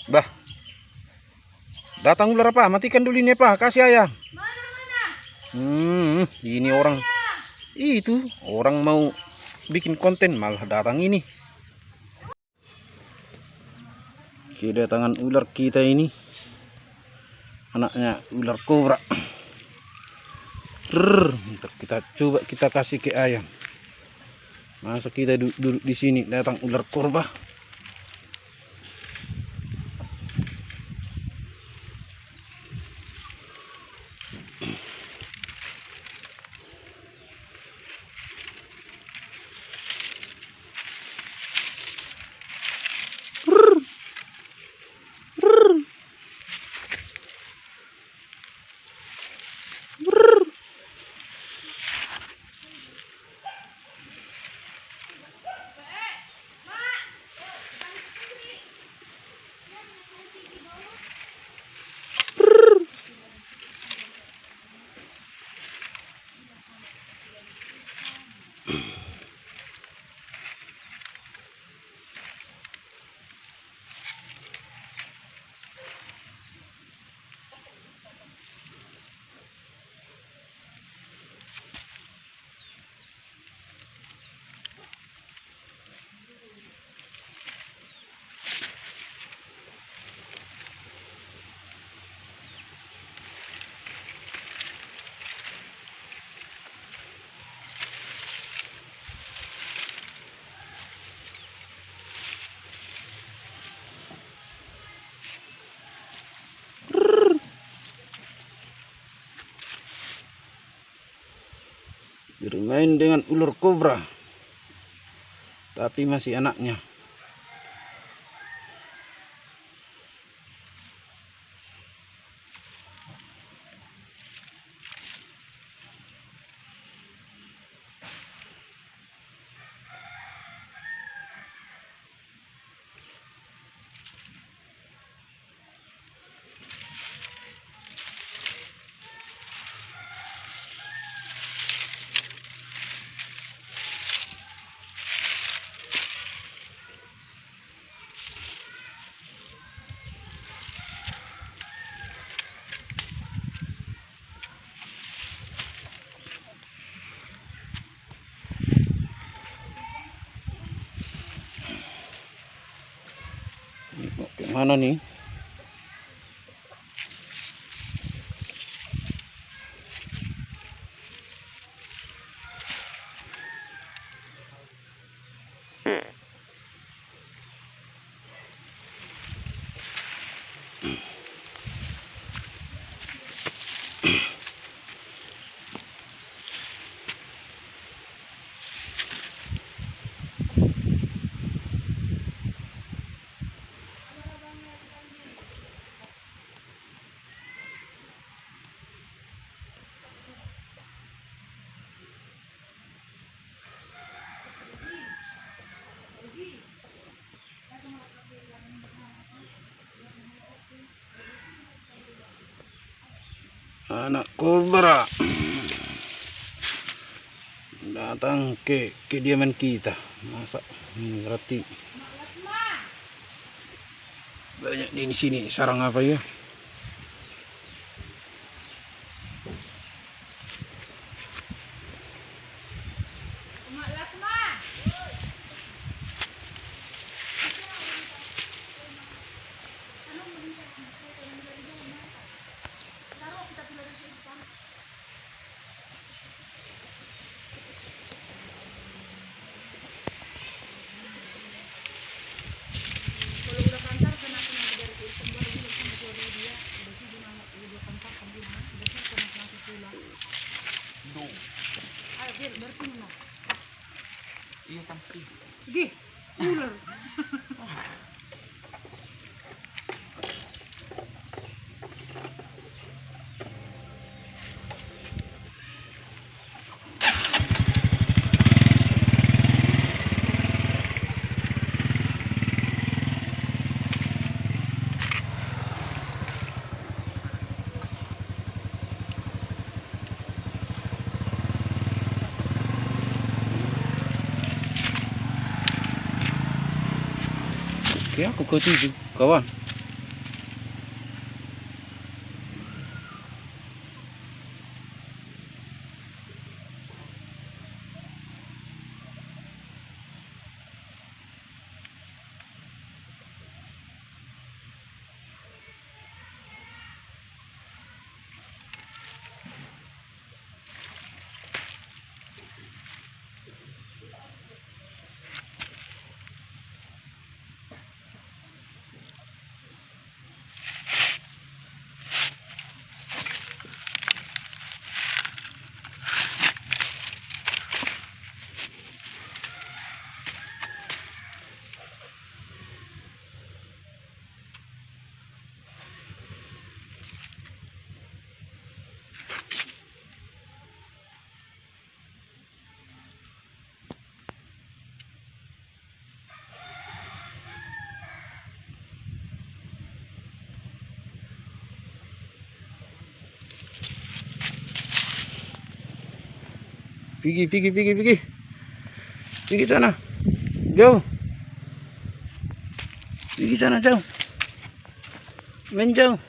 Bah, datang ular apa? Matikan dulu ini apa? Kasih ayam. Ini orang itu orang mau bikin konten malah datang ini. Kedatangan ular kita ini, anaknya ular kobra. Ntar kita coba kita kasih ke ayam. Masa kita duduk di sini datang ular kobra. Bermain dengan ular kobra, tapi masih anaknya. Mana nih? Anak kobra datang ke kediaman kita. Masa ini berarti banyak di sini. Sarang apa ya? Iya kan sih. Gih, ular. Oke, aku ke situ, kawan. Pergi, pergi, pergi, pergi. Pergi sana. Jauh. Pergi sana jauh. Main jauh.